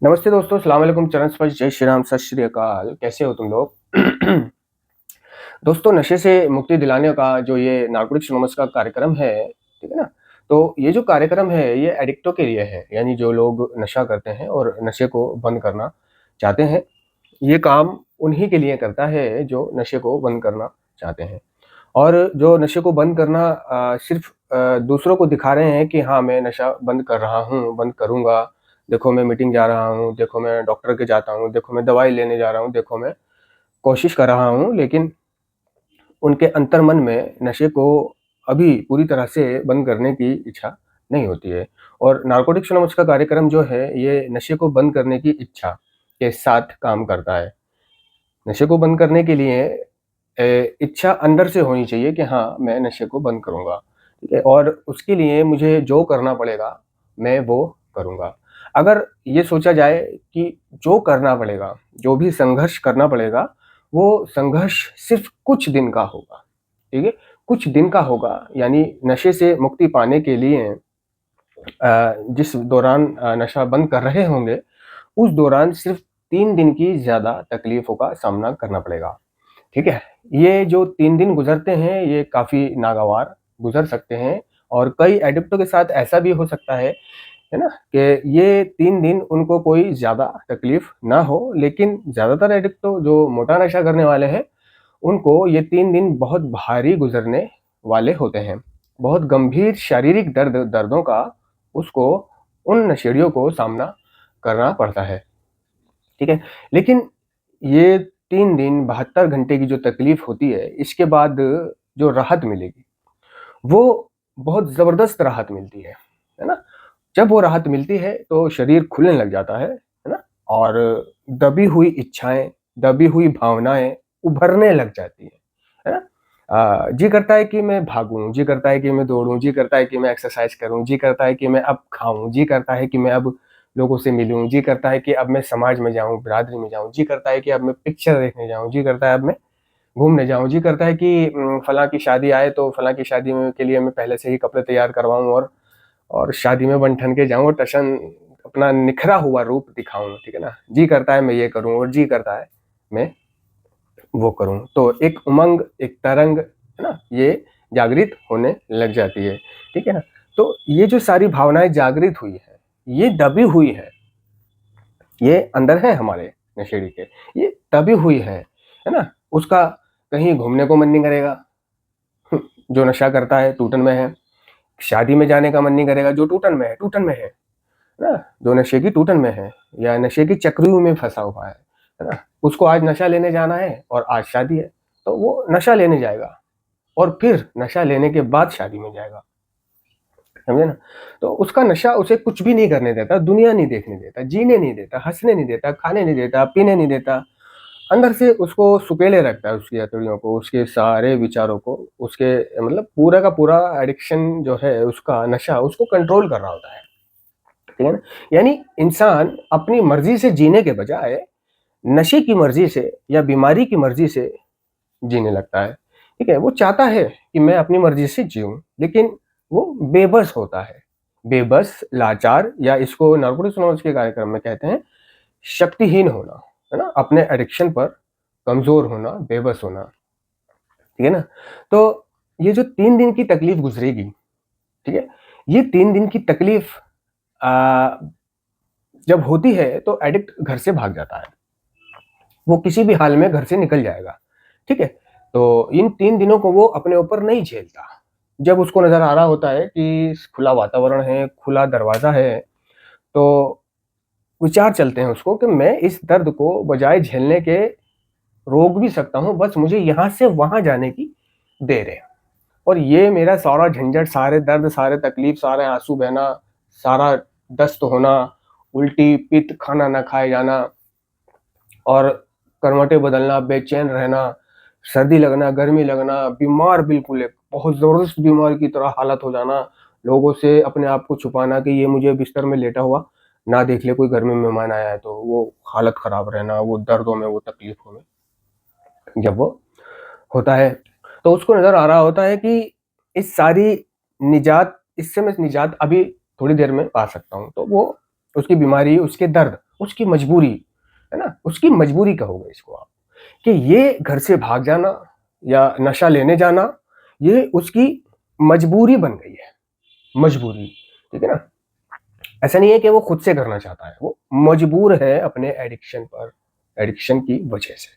नमस्ते दोस्तों, सलाम वालेकुम, चरण स्पर्श, जय श्री राम, सत श्री अकाल। कैसे हो तुम लोग? दोस्तों, नशे से मुक्ति दिलाने का जो ये नारकोटिक्स एनोनिमस का कार्यक्रम है, ठीक है ना? तो ये जो कार्यक्रम है, ये एडिक्टों के लिए है, यानी जो लोग नशा करते हैं और नशे को बंद करना चाहते हैं। ये काम उन्हीं के लिए करता है जो नशे को बंद करना चाहते हैं। और जो नशे को बंद करना सिर्फ़ दूसरों को दिखा रहे हैं कि हाँ, मैं नशा बंद कर रहा हूँ, बंद करूँगा। देखो मैं मीटिंग जा रहा हूँ, देखो मैं डॉक्टर के जाता हूँ, देखो मैं दवाई लेने जा रहा हूँ, देखो मैं कोशिश कर रहा हूँ। लेकिन उनके अंतर्मन में नशे को अभी पूरी तरह से बंद करने की इच्छा नहीं होती है। और नारकोटिक्स एनोनिमस का कार्यक्रम जो है, ये नशे को बंद करने की इच्छा के साथ काम करता है। नशे को बंद करने के लिए इच्छा अंदर से होनी चाहिए कि हाँ, मैं नशे को बंद करूँगा, ठीक है? और उसके लिए मुझे जो करना पड़ेगा, मैं वो करूँगा। अगर ये सोचा जाए कि जो करना पड़ेगा, जो भी संघर्ष करना पड़ेगा, वो संघर्ष सिर्फ़ कुछ दिन का होगा, ठीक है? कुछ दिन का होगा, यानी नशे से मुक्ति पाने के लिए जिस दौरान नशा बंद कर रहे होंगे, उस दौरान सिर्फ़ 3 दिन की ज़्यादा तकलीफ़ों का सामना करना पड़ेगा। ठीक है? ये जो 3 दिन गुज़रते हैं, ये काफ़ी नागवार गुज़र सकते हैं। और कई एडिक्टों के साथ ऐसा भी हो सकता है ना? कि ये 3 दिन उनको कोई ज़्यादा तकलीफ़ ना हो, लेकिन ज़्यादातर एडिक्टो जो मोटा नशा करने वाले हैं, उनको ये 3 दिन बहुत भारी गुज़रने वाले होते हैं। बहुत गंभीर शारीरिक दर्दों का उसको उन नशेड़ियों को सामना करना पड़ता है। ठीक है? लेकिन ये 3 दिन 72 घंटे की जो तकलीफ़ होती है, इसके बाद जो राहत मिलेगी, वो बहुत ज़बरदस्त राहत मिलती है ना? जब वो राहत मिलती है, तो शरीर खुलने लग जाता है ना? और दबी हुई इच्छाएँ, दबी हुई भावनाएँ उभरने लग जाती हैं, है ना? जी करता है कि मैं भागूँ, जी करता है कि मैं दौड़ूँ, जी करता है कि मैं एक्सरसाइज़ करूँ, जी करता है कि मैं अब खाऊँ, जी करता है कि मैं अब लोगों से मिलूँ, जी करता है कि अब मैं समाज में जाऊँ, बिरादरी में जाऊँ, जी करता है कि अब मैं पिक्चर देखने जाऊँ, जी करता है अब मैं घूमने जाऊँ, जी करता है कि फलाँ की शादी आए तो फलाँ की शादी में के लिए मैं पहले से ही कपड़े तैयार करवाऊँ और शादी में बन-ठन के जाऊँ और टशन अपना निखरा हुआ रूप दिखाऊँ, ठीक है ना? जी करता है मैं ये करूँ और जी करता है मैं वो करूँ। तो एक उमंग, एक तरंग, है ना? ये जागृत होने लग जाती है, ठीक है ना? तो ये जो सारी भावनाएँ जागृत हुई हैं, ये दबी हुई है, ये अंदर है हमारे नशेड़ी के, ये दबी हुई है ना? उसका कहीं घूमने को मन नहीं करेगा, जो नशा करता है, टूटन में है। शादी में जाने का मन नहीं करेगा, जो टूटन में है ना? जो नशे की टूटन में है या नशे की चक्रव्यूह में फँसा हुआ है ना? उसको आज नशा लेने जाना है और आज शादी है, तो वो नशा लेने जाएगा और फिर नशा लेने के बाद शादी में जाएगा, समझे ना? तो उसका नशा उसे कुछ भी नहीं करने देता, दुनिया नहीं देखने देता, जीने नहीं देता, हँसने नहीं देता, खाने नहीं देता, पीने नहीं देता। अंदर से उसको सुकेले रखता है, उसकी हथौड़ियों को, उसके सारे विचारों को, उसके मतलब पूरा का पूरा एडिक्शन जो है उसका नशा उसको कंट्रोल कर रहा होता है, ठीक है ना? यानी इंसान अपनी मर्ज़ी से जीने के बजाय नशे की मर्ज़ी से या बीमारी की मर्ज़ी से जीने लगता है, ठीक है? वो चाहता है कि मैं अपनी मर्ज़ी से जिऊँ, लेकिन वो बेबस होता है। बेबस, लाचार या इसको नार्कोटिक्स एनोनिमस के कार्यक्रम में कहते हैं शक्तिहीन होना, है ना? अपने एडिक्शन पर कमज़ोर होना, बेबस होना, ठीक है ना? तो ये जो 3 दिन की तकलीफ़ गुज़रेगी, ठीक है? ये 3 दिन की तकलीफ़ अ, जब होती है तो एडिक्ट घर से भाग जाता है। वो किसी भी हाल में घर से निकल जाएगा, ठीक है? तो इन 3 दिनों को वो अपने ऊपर नहीं झेलता। जब उसको नज़र आ रहा होता है कि खुला वातावरण है, खुला दरवाज़ा है, तो विचार चलते हैं उसको कि मैं इस दर्द को बजाय झेलने के रोक भी सकता हूँ, बस मुझे यहाँ से वहाँ जाने की देर है। और ये मेरा सारा झंझट, सारे दर्द, सारे तकलीफ, सारे आँसू बहना, सारा दस्त होना, उल्टी, पित्त, खाना ना खाए जाना और करवटें बदलना, बेचैन रहना, सर्दी लगना, गर्मी लगना, बीमार बिल्कुल एक बहुत ज़बरदस्त बीमारी की तरह हालत हो जाना, लोगों से अपने आप को छुपाना कि ये मुझे बिस्तर में लेटा हुआ ना देख ले, कोई घर में मेहमान आया है तो, वो हालत ख़राब रहना, वो दर्दों में, वो तकलीफ़ों में, जब वो होता है, तो उसको नज़र आ रहा होता है कि इस सारी इससे मैं निजात अभी थोड़ी देर में पा सकता हूँ। तो वो उसकी बीमारी, उसके दर्द, उसकी मजबूरी, है ना? उसकी मजबूरी कहोगे इसको आप, कि ये घर से भाग जाना या नशा लेने जाना, ये उसकी मजबूरी बन गई है, मजबूरी, ठीक है ना? ऐसा नहीं है कि वो खुद से करना चाहता है, वो मजबूर है अपने एडिक्शन की वजह से।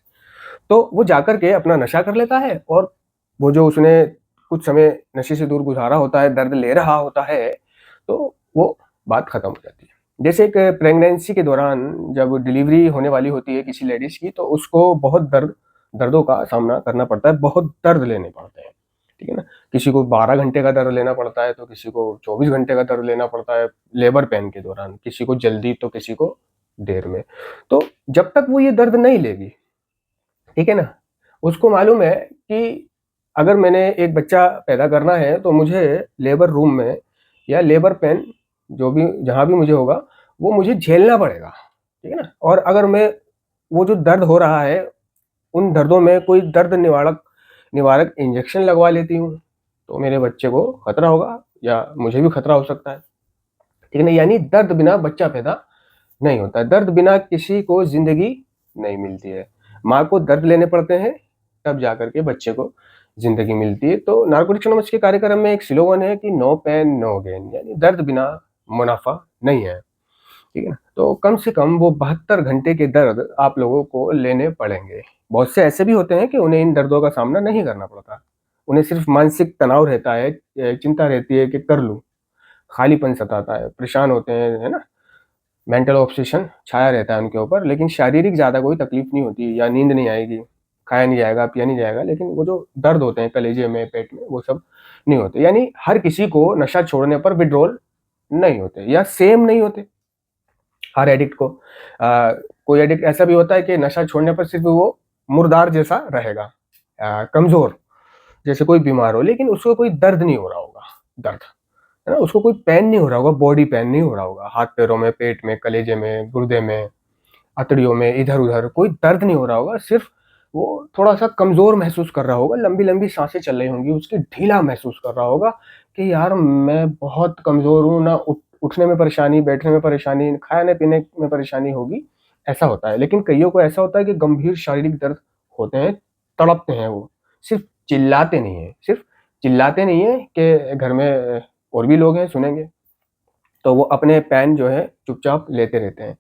तो वो जाकर के अपना नशा कर लेता है और वो जो उसने कुछ समय नशे से दूर गुजारा होता है, दर्द ले रहा होता है, तो वो बात खत्म हो जाती है। जैसे एक प्रेगनेंसी के दौरान जब डिलीवरी होने वाली होती है किसी लेडीज की, तो उसको बहुत दर्दों का सामना करना पड़ता है, बहुत दर्द लेने पड़ते हैं, ठीक है ना? किसी को 12 घंटे का दर्द लेना पड़ता है, तो किसी को 24 घंटे का दर्द लेना पड़ता है लेबर पेन के दौरान, किसी को जल्दी तो किसी को देर में। तो जब तक वो ये दर्द नहीं लेगी, ठीक है ना? उसको मालूम है कि अगर मैंने एक बच्चा पैदा करना है तो मुझे लेबर रूम में या लेबर पेन जो भी जहाँ भी मुझे होगा, वो मुझे झेलना पड़ेगा, ठीक है ना? और अगर मैं वो जो दर्द हो रहा है, उन दर्दों में कोई दर्द निवारक निवारक इंजेक्शन लगवा लेती हूँ, तो मेरे बच्चे को खतरा होगा या मुझे भी खतरा हो सकता है, ठीक है ना? यानी दर्द बिना बच्चा पैदा नहीं होता है, दर्द बिना किसी को ज़िंदगी नहीं मिलती है। माँ को दर्द लेने पड़ते हैं, तब जाकर के बच्चे को ज़िंदगी मिलती है। तो नारकोटिक्स एनोनिमस के कार्यक्रम में एक स्लोगन है कि नो पेन नो गेन, यानी दर्द बिना मुनाफ़ा नहीं है, ठीक है ना? तो कम से कम वो 72 घंटे के दर्द आप लोगों को लेने पड़ेंगे। बहुत से ऐसे भी होते हैं कि उन्हें इन दर्दों का सामना नहीं करना पड़ता। उन्हें सिर्फ़ मानसिक तनाव रहता है, चिंता रहती है कि कर लूँ, खालीपन सताता है, परेशान होते हैं, है ना? मेंटल ऑब्सेशन छाया रहता है उनके ऊपर, लेकिन शारीरिक ज़्यादा कोई तकलीफ नहीं होती या नींद नहीं आएगी, खाया नहीं जाएगा, पिया नहीं जाएगा, लेकिन वो जो दर्द होते हैं कलेजे में, पेट में, वो सब नहीं होते। यानी हर किसी को नशा छोड़ने पर विथड्रॉल नहीं होते या सेम नहीं होते हर एडिक्ट को। कोई एडिक्ट ऐसा भी होता है कि नशा छोड़ने पर सिर्फ वो मुर्दार जैसा रहेगा, कमज़ोर, जैसे कोई बीमार हो, लेकिन उसको कोई दर्द नहीं हो रहा होगा, दर्द, है ना? उसको कोई पेन नहीं हो रहा होगा, बॉडी पेन नहीं हो रहा होगा, हाथ-पैरों में, पेट में, कलेजे में, गुर्दे में, अतड़ियों में, इधर-उधर कोई दर्द नहीं हो रहा होगा, सिर्फ़ वो थोड़ा-सा कमज़ोर महसूस कर रहा होगा, लंबी-लंबी साँसें चल रही होंगी, उसकी ढीला महसूस कर रहा होगा कि यार मैं बहुत कमज़ोर हूँ, ना उठने में परेशानी, बैठने में परेशानी, खाने-पीने में परेशानी होगी, ऐसा होता है। लेकिन कइयों को ऐसा होता है कि गंभीर शारीरिक दर्द होते हैं, तड़पते हैं वो, सिर्फ़ चिल्लाते नहीं हैं कि घर में और भी लोग हैं सुनेंगे, तो वो अपने पेन जो है चुपचाप लेते रहते हैं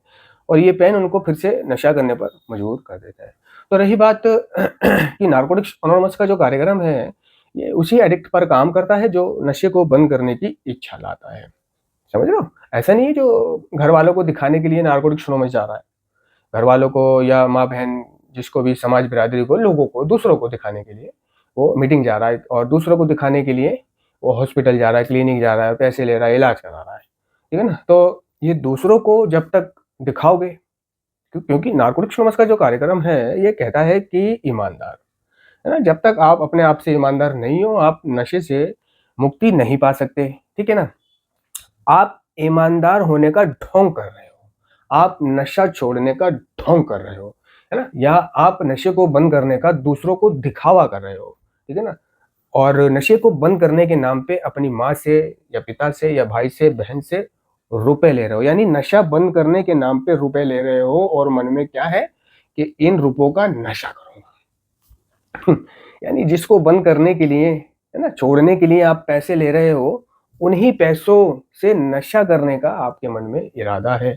और ये पेन उनको फिर से नशा करने पर मजबूर कर देता है। तो रही बात कि नारकोटिक्स एनोनिमस का जो कार्यक्रम है, ये उसी एडिक्ट पर काम करता है जो नशे को बंद करने की इच्छा लाता है। समझ रहे हो? ऐसा नहीं है जो घरवालों को दिखाने के लिए नारकोटिक्स एनोनिमस जा रहा है। घरवालों को या माँ-बहन जिसको भी समाज बिरादरी को, लोगों को, दूसरों को दिखाने के लिए वो मीटिंग जा रहा है और दूसरों को दिखाने के लिए वो हॉस्पिटल जा रहा है, क्लिनिक जा रहा है, पैसे ले रहा है, इलाज करा रहा है। ठीक है ना? तो ये दूसरों को जब तक दिखाओगे, क्योंकि नारकोटिक्स एनोनिमस का जो कार्यक्रम है, ये कहता है कि ईमानदार, है ना? जब तक आप अपने आप से ईमानदार नहीं हो, आप नशे से मुक्ति नहीं पा सकते। ठीक है ना? आप ईमानदार होने का ढोंग कर रहे हो, आप नशा छोड़ने का ढोंग कर रहे हो, है ना? या आप नशे को बंद करने का दूसरों को दिखावा कर रहे हो, ठीक है ना? और नशे को बंद करने के नाम पे अपनी माँ से या पिता से या भाई से, बहन से रुपए ले रहे हो, यानी नशा बंद करने के नाम पे रुपए ले रहे हो और मन में क्या है कि इन रुपयों का नशा करूँगा। यानी जिसको बंद करने के लिए, है ना, छोड़ने के लिए आप पैसे ले रहे हो, उन्हीं पैसों से नशा करने का आपके मन में इरादा है,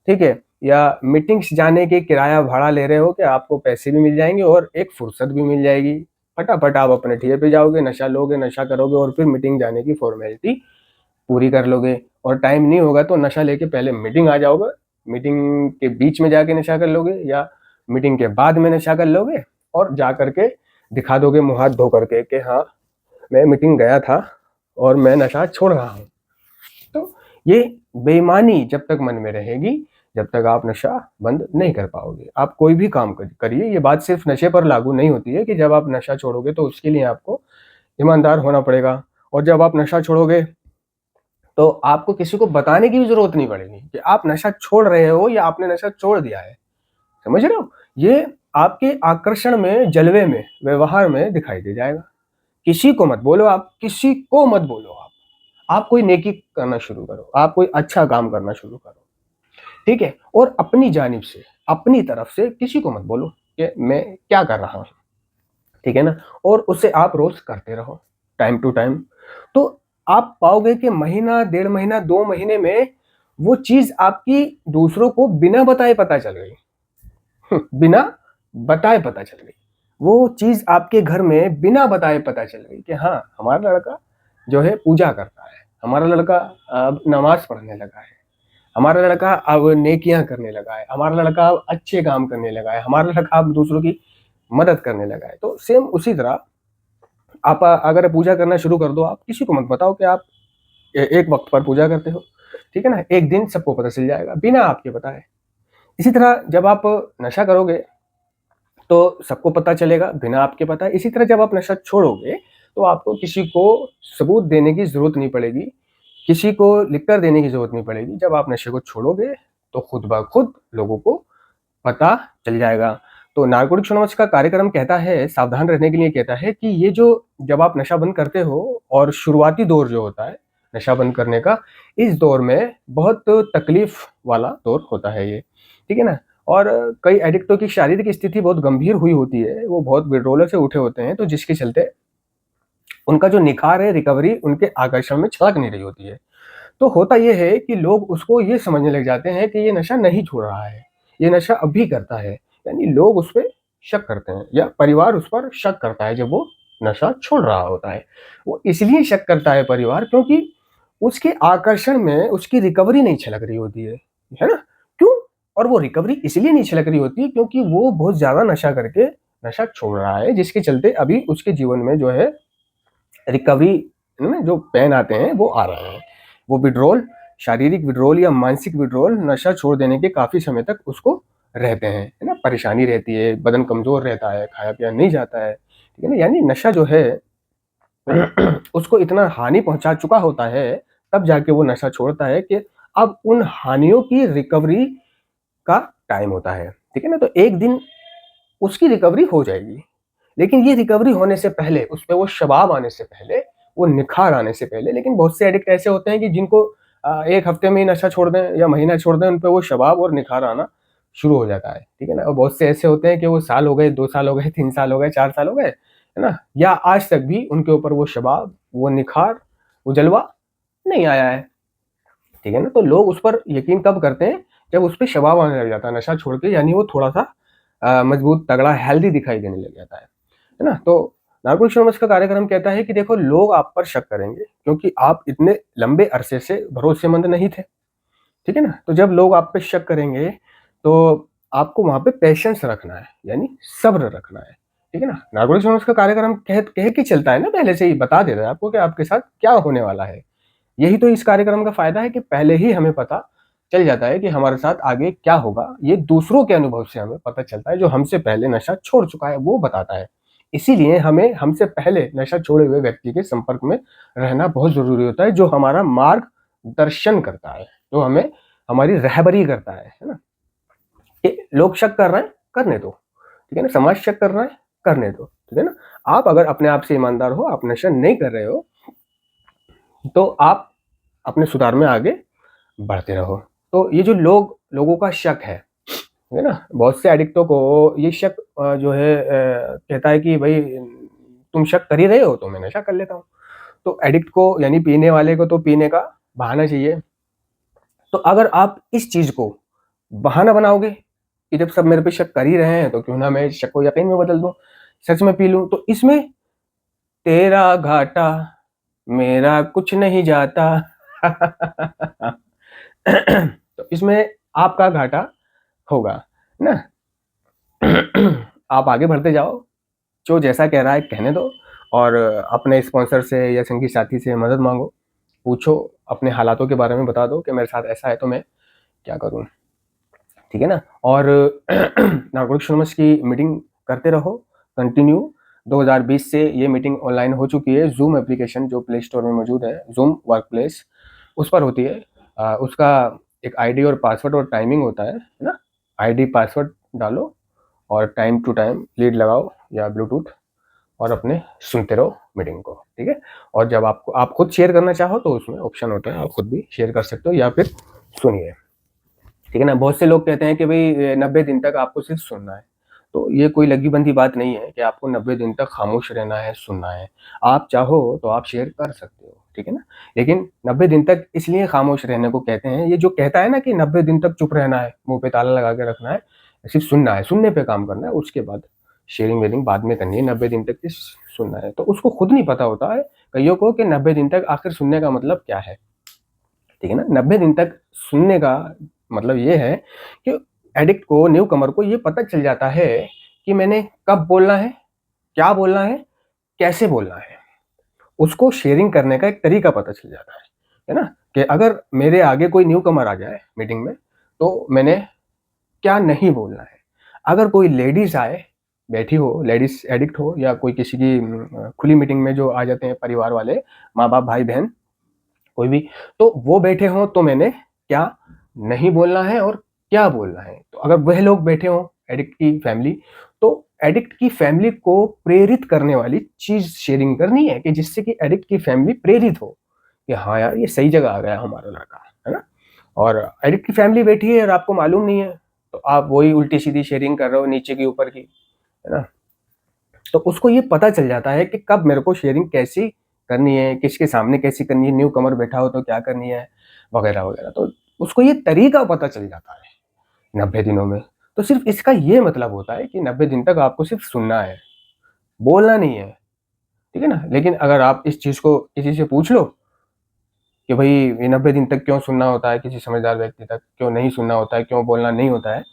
ठीक है? या मीटिंग्स जाने के किराया भाड़ा ले रहे हो कि आपको पैसे भी मिल जाएँगे और एक फुर्सत भी मिल जाएगी। फटाफट आप अपने ठेले पे जाओगे, नशा लोगे, नशा करोगे और फिर मीटिंग जाने की फॉर्मेलिटी पूरी कर लोगे और टाइम नहीं होगा तो नशा लेके पहले मीटिंग आ जाओगे, मीटिंग के बीच में जाके नशा कर लोगे या मीटिंग के बाद में नशा कर लोगे और जा करके दिखा दोगे मुँह हाथ धो करके कि हाँ, मैं मीटिंग गया था और मैं नशा छोड़ रहा हूँ। तो ये बेईमानी जब तक मन में रहेगी, जब तक आप नशा बंद नहीं कर पाओगे। आप कोई भी काम करिए, ये बात सिर्फ़ नशे पर लागू नहीं होती है कि जब आप नशा छोड़ोगे तो उसके लिए आपको ईमानदार होना पड़ेगा और जब आप नशा छोड़ोगे तो आपको किसी को बताने की भी ज़रूरत नहीं पड़ेगी कि आप नशा छोड़ रहे हो या आपने नशा छोड़ दिया है। समझ रहे हो? ये आपके आकर्षण में, जलवे में, व्यवहार में दिखाई दे जाएगा। किसी को मत बोलो आप, किसी को मत बोलो आप। आप कोई नेकी करना शुरू करो, आप कोई अच्छा काम करना शुरू करो। ठीक है? और अपनी जानिब से, अपनी तरफ से किसी को मत बोलो कि मैं क्या कर रहा हूँ, ठीक है ना? और उसे आप रोज़ करते रहो, टाइम टू टाइम। तो आप पाओगे कि महीना, डेढ़ महीना, 2 महीने में वो चीज़ आपकी दूसरों को बिना बताए पता चल गई। बिना बताए पता चल गई। वो चीज़ आपके घर में बिना बताए पता चल गई कि हाँ, हमारा लड़का जो है पूजा करता है, हमारा लड़का अब नमाज़ पढ़ने लगा है, हमारा लड़का अब नेकियां करने लगा है, हमारा लड़का अब अच्छे काम करने लगा है, हमारा लड़का अब दूसरों की मदद करने लगा है। तो सेम उसी तरह आप अगर पूजा करना शुरू कर दो, आप किसी को मत बताओ कि आप एक वक्त पर पूजा करते हो, ठीक है ना? एक दिन सबको पता चल जाएगा बिना आपके बताए। इसी तरह जब आप नशा करोगे तो सबको पता चलेगा बिना आपके बताए। इसी तरह जब आप नशा छोड़ोगे तो आपको किसी को सबूत देने की जरूरत नहीं पड़ेगी, किसी को लिख कर देने की जरूरत नहीं पड़ेगी। जब आप नशे को छोड़ोगे तो खुद ब खुद लोगों को पता चल जाएगा। तो नारकोटिक्स एनोनिमस का कार्यक्रम कहता है, सावधान रहने के लिए कहता है कि ये जो जब आप नशा बंद करते हो और शुरुआती दौर जो होता है नशा बंद करने का, इस दौर में बहुत तकलीफ वाला दौर होता है ये, ठीक है ना? और कई एडिक्टों की शारीरिक स्थिति बहुत गंभीर हुई होती है, वो बहुत विड्रोलर से उठे होते हैं, तो जिसके चलते उनका जो निखार है, रिकवरी उनके आकर्षण में छलक नहीं रही होती है। तो होता ये है कि लोग उसको ये समझने लग जाते हैं कि ये नशा नहीं छोड़ रहा है, ये नशा अब भी करता है। यानी लोग उस पे शक करते हैं या परिवार उस पर शक करता है जब वो नशा छोड़ रहा होता है। वो इसलिए शक करता है परिवार क्योंकि उसके आकर्षण में उसकी रिकवरी नहीं छलक रही होती है ना? क्यों? और वो रिकवरी इसलिए नहीं छलक रही होती क्योंकि वो बहुत ज़्यादा नशा करके नशा छोड़ रहा है, जिसके चलते अभी उसके जीवन में जो है रिकवरी में जो पेन आते हैं वो आ रहे हैं। वो विड्रॉल, शारीरिक विड्रॉल या मानसिक विड्रॉल नशा छोड़ देने के काफ़ी समय तक उसको रहते हैं, है ना? परेशानी रहती है, बदन कमज़ोर रहता है, खाया-पिया नहीं जाता है, ठीक है ना? यानी नशा जो है उसको इतना हानि पहुँचा चुका होता है, तब जाके वो नशा छोड़ता है कि अब उन हानियों की रिकवरी का टाइम होता है, ठीक है ना? तो एक दिन उसकी रिकवरी हो जाएगी। लेकिन ये रिकवरी होने से पहले, उसपे वो शबाब आने से पहले, वो निखार आने से पहले, लेकिन बहुत से एडिक्ट ऐसे होते हैं कि जिनको 1 हफ्ते में ही नशा छोड़ दें या महीना छोड़ दें, उन पे वो शबाब और निखार आना शुरू हो जाता है, ठीक है ना? और बहुत से ऐसे होते हैं कि वो साल हो गए, 2 साल हो गए, 3 साल हो गए, 4 साल हो गए, है ना? या आज तक भी उनके ऊपर वो शबाब, वो निखार, वो जलवा नहीं आया है, ठीक है ना? तो लोग उस पर यकीन कब करते हैं, जब उस पे शबाब आने लग जाता है नशा छोड़ के, यानी वो थोड़ा-सा मजबूत, तगड़ा, हेल्दी दिखाई देने लग जाता है ना? तो नारकोटिक्स एनोनिमस का कार्यक्रम कहता है कि देखो लोग आप पर शक करेंगे क्योंकि आप इतने लंबे अरसे से भरोसेमंद नहीं थे, ठीक है ना? तो जब लोग आप पे शक करेंगे तो आपको वहाँ पे पेशेंस रखना है, यानी सब्र रखना है, ठीक है ना? नारकोटिक्स एनोनिमस का कार्यक्रम कह कह के चलता है ना, पहले से ही बता देता है आपको कि आपके साथ क्या होने वाला है। यही तो इस कार्यक्रम का फ़ायदा है कि पहले ही हमें पता चल जाता है कि हमारे साथ आगे क्या होगा। ये दूसरों के अनुभव से हमें पता चलता है, जो हमसे पहले नशा छोड़ चुका है वो बताता है। इसीलिए हमें हमसे पहले नशा छोड़े हुए व्यक्ति के संपर्क में रहना बहुत ज़रूरी होता है, जो हमारा मार्गदर्शन करता है, जो हमें हमारी रहबरी करता है ना? कि लोग शक कर रहे हैं, करने दो, ठीक है ना? समाज शक कर रहा है, करने दो, ठीक है ना? आप अगर अपने आप से ईमानदार हो, आप नशा नहीं कर रहे हो, तो आप अपने सुधार में आगे बढ़ते रहो। तो ये जो लोगों का शक है ना? बहुत से एडिक्टों को ये शक जो है कहता है कि भई तुम शक कर ही रहे हो तो मैं नशा कर लेता हूँ। तो एडिक्ट को यानी पीने वाले को तो पीने का बहाना चाहिए। तो अगर आप इस चीज़ को बहाना बनाओगे कि जब सब मेरे पे शक कर ही रहे हैं तो क्यों ना मैं इस शक को यकीन में बदल दूँ, सच में पी लूँ। तो इसमें तेरा घाटा मेरा कुछ नहीं जाता। तो इसमें आपका घाटा होगा ना। आप आगे बढ़ते जाओ, जो जैसा कह रहा है कहने दो और अपने स्पॉन्सर से या संगी साथी से मदद मांगो, पूछो, अपने हालातों के बारे में बता दो कि मेरे साथ ऐसा है तो मैं क्या करूं, ठीक है ना? और नारकोटिक्स एनोनिमस की मीटिंग करते रहो, कंटिन्यू। 2020 से ये मीटिंग ऑनलाइन हो चुकी है। जूम एप्लीकेशन जो प्ले स्टोर में मौजूद है, जूम वर्कप्लेस, उस पर होती है। उसका एक आईडी और पासवर्ड और टाइमिंग होता है ना? आईडी पासवर्ड डालो और टाइम टू टाइम लीड लगाओ या ब्लूटूथ और अपने सुनते रहो मीटिंग को, ठीक है? और जब आपको आप खुद शेयर करना चाहो तो उसमें ऑप्शन होता है, आप खुद भी शेयर कर सकते हो या फिर सुनिए। ठीक है ना। बहुत से लोग कहते हैं कि भाई 90 दिन तक आपको सिर्फ सुनना है, तो ये कोई लगी बंधी बात नहीं है कि आपको 90 दिन तक खामोश रहना है, सुनना है। आप चाहो तो आप शेयर कर सकते हो, ठीक है ना। लेकिन 90 दिन तक इसलिए खामोश रहने को कहते हैं, ये जो कहता है ना कि 90 दिन तक चुप रहना है, मुंह पे ताला लगा के रखना है, सिर्फ सुनना है, सुनने पे काम करना है, उसके बाद शेयरिंग वेयरिंग बाद में करनी है, 90 दिन तक सिर्फ सुनना है। तो उसको खुद नहीं पता होता है कईयों को कि 90 दिन तक आखिर सुनने का मतलब क्या है, ठीक है ना। 90 दिन तक सुनने का मतलब ये है कि एडिक्ट को, न्यू कमर को ये पता चल जाता है कि मैंने कब बोलना है, क्या बोलना है, कैसे बोलना है। उसको शेयरिंग करने का एक तरीका पता चल जाता है ना। कि अगर मेरे आगे कोई न्यू कमर आ जाए मीटिंग में, तो मैंने क्या नहीं बोलना है। अगर कोई लेडीज आए, बैठी हो, लेडीज एडिक्ट हो, या कोई किसी की खुली मीटिंग में जो आ जाते हैं परिवार वाले, माँ बाप भाई बहन कोई भी, तो वो बैठे हों, तो मैंने क्या नहीं बोलना है और क्या बोलना है। तो अगर वह लोग बैठे हों, एडिक्ट की फैमिली, तो एडिक्ट की फैमिली को प्रेरित करने वाली चीज शेयरिंग करनी है, कि जिससे कि एडिक्ट की फैमिली प्रेरित हो कि हाँ यार, ये सही जगह आ गया हमारा लड़का, है ना। और एडिक्ट की फैमिली बैठी है और आपको मालूम नहीं है, तो आप वही उल्टी सीधी शेयरिंग कर रहे हो, नीचे की ऊपर की, है ना। तो उसको ये पता चल जाता है कि कब मेरे को शेयरिंग कैसी करनी है, किसके सामने कैसी करनी है, न्यू कमर बैठा हो तो क्या करनी है, वगैरह वगैरह। तो उसको ये तरीका पता चल जाता है 90 दिनों में। तो सिर्फ इसका ये मतलब होता है कि 90 दिन तक आपको सिर्फ सुनना है, बोलना नहीं है, ठीक है ना। लेकिन अगर आप इस चीज को किसी से पूछ लो कि भाई ये 90 दिन तक क्यों सुनना होता है, किसी समझदार व्यक्ति तक क्यों नहीं सुनना होता है, क्यों बोलना नहीं होता है,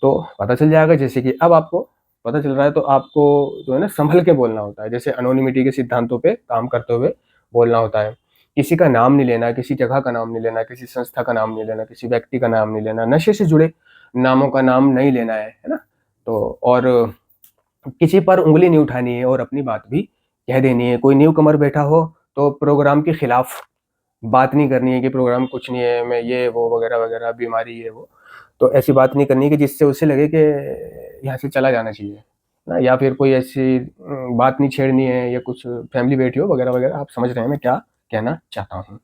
तो पता चल जाएगा। जैसे कि अब आपको पता चल रहा है, तो आपको जो है ना संभल के बोलना होता है। जैसे एनोनिमिटी के सिद्धांतों पे काम करते हुए बोलना होता है। किसी का नाम नहीं लेना, किसी जगह का नाम नहीं लेना, किसी संस्था का नाम नहीं लेना, किसी व्यक्ति का नाम नहीं लेना, नशे से जुड़े नामों का नाम नहीं लेना है ना। तो और किसी पर उंगली नहीं उठानी है और अपनी बात भी कह देनी है। कोई न्यू कमर बैठा हो तो प्रोग्राम के खिलाफ बात नहीं करनी है कि प्रोग्राम कुछ नहीं है, मैं ये वो वगैरह वगैरह, बीमारी है वो। तो ऐसी बात नहीं करनी है कि जिससे उसे लगे कि यहाँ से चला जाना चाहिए ना। या फिर कोई ऐसी बात नहीं छेड़नी है, या कुछ फैमिली बैठी हो वगैरह वगैरह। आप समझ रहे हैं मैं क्या कहना चाहता हूँ।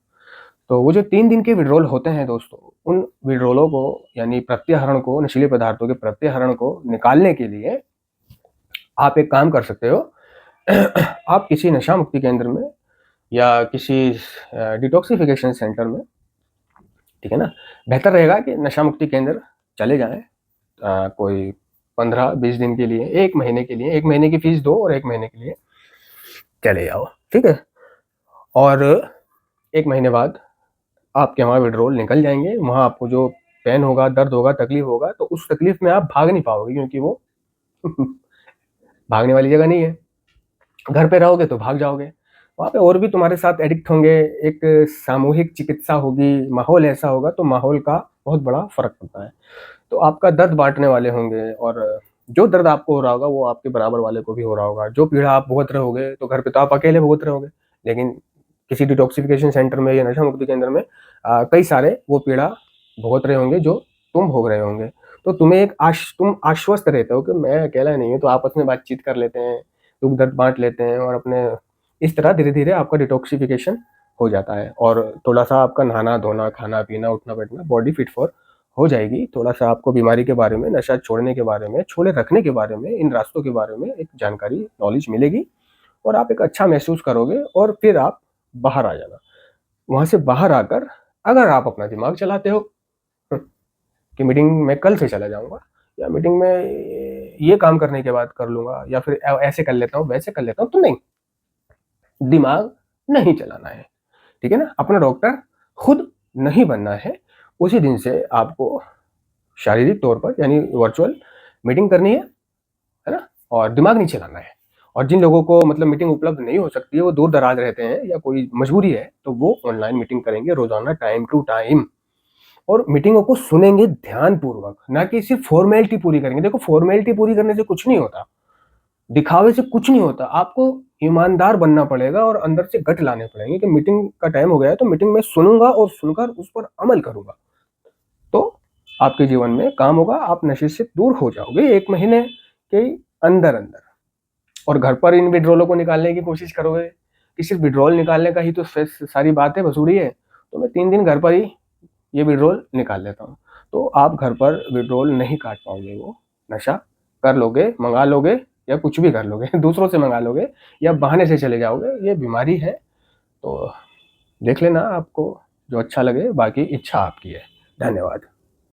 तो वो जो 3 दिन के विड्रॉल होते हैं दोस्तों, उन विड्रॉलों को, यानी प्रत्याहरण को, नशीले पदार्थों के प्रत्याहरण को निकालने के लिए आप एक काम कर सकते हो। आप किसी नशा मुक्ति केंद्र में या किसी डिटॉक्सिफिकेशन सेंटर में, ठीक है ना, बेहतर रहेगा कि नशा मुक्ति केंद्र चले जाएं। कोई 15-20 दिन के लिए, 1 महीने के लिए, 1 महीने की फीस दो और 1 महीने के लिए चले जाओ, ठीक है। और 1 महीने बाद आपके वहाँ विड्रॉल निकल जाएंगे। वहाँ आपको जो पेन होगा, दर्द होगा, तकलीफ होगा, तो उस तकलीफ में आप भाग नहीं पाओगे, क्योंकि वो भागने वाली जगह नहीं है। घर पे रहोगे तो भाग जाओगे। वहाँ पे और भी तुम्हारे साथ एडिक्ट होंगे, एक सामूहिक चिकित्सा होगी, माहौल ऐसा होगा, तो माहौल का बहुत बड़ा फर्क पड़ता है। तो आपका दर्द बांटने वाले होंगे, और जो दर्द आपको हो रहा होगा वो आपके बराबर वाले को भी हो रहा होगा। जो पीड़ा आप भुगत रहोगे, तो घर पे तो आप अकेले भुगत रहोगे, लेकिन किसी डिटॉक्सिफिकेशन सेंटर में या नशा मुक्ति केंद्र में कई सारे वो पीड़ा भुगत रहे होंगे जो तुम भोग रहे होंगे। तो तुम्हें तुम आश्वस्त रहते हो कि मैं अकेला नहीं हूँ। तो आपस में बातचीत कर लेते हैं, दुख दर्द बांट लेते हैं, और अपने इस तरह धीरे धीरे आपका डिटॉक्सिफिकेशन हो जाता है। और थोड़ा सा आपका नहाना धोना, खाना पीना, उठना बैठना, बॉडी फिट फॉर हो जाएगी। थोड़ा सा आपको बीमारी के बारे में, नशा छोड़ने के बारे में, छोड़े रखने के बारे में, इन रास्तों के बारे में एक जानकारी, नॉलेज मिलेगी, और आप एक अच्छा महसूस करोगे। और फिर आप बाहर आ जाना। वहां से बाहर आकर अगर आप अपना दिमाग चलाते हो कि मीटिंग में कल से चला जाऊंगा, या मीटिंग में ये काम करने के बाद कर लूंगा, या फिर ऐसे कर लेता हूँ, वैसे कर लेता हूँ, तो नहीं, दिमाग नहीं चलाना है, ठीक है ना। अपना डॉक्टर खुद नहीं बनना है। उसी दिन से आपको शारीरिक तौर पर, यानी वर्चुअल मीटिंग करनी है ना, और दिमाग नहीं चलाना है। और जिन लोगों को मतलब मीटिंग उपलब्ध नहीं हो सकती है, वो दूर दराज रहते हैं या कोई मजबूरी है, तो वो ऑनलाइन मीटिंग करेंगे रोजाना, टाइम टू टाइम। और मीटिंगों को सुनेंगे ध्यानपूर्वक, ना कि सिर्फ फॉर्मेलिटी पूरी करेंगे। देखो, फॉर्मेलिटी पूरी करने से कुछ नहीं होता, दिखावे से कुछ नहीं होता। आपको ईमानदार बनना पड़ेगा और अंदर से गट लाने पड़ेंगे कि मीटिंग का टाइम हो गया है, तो मीटिंग में सुनूंगा और सुनकर उस पर अमल करूंगा, तो आपके जीवन में काम होगा। आप नशे से दूर हो जाओगे 1 महीने के अंदर अंदर। और घर पर इन विड्रॉलों को निकालने की कोशिश करोगे कि सिर्फ विड्रॉल निकालने का ही तो सारी बात है, वसूड़ी है, तो मैं 3 दिन घर पर ही ये विड्रॉल निकाल लेता हूँ। तो आप घर पर विड्रॉल नहीं काट पाओगे। वो नशा कर लोगे, मंगा लोगे या कुछ भी कर लोगे, दूसरों से मंगा लोगे या बहाने से चले जाओगे, ये बीमारी है। तो देख लेना आपको जो अच्छा लगे, बाकी इच्छा आपकी है। धन्यवाद।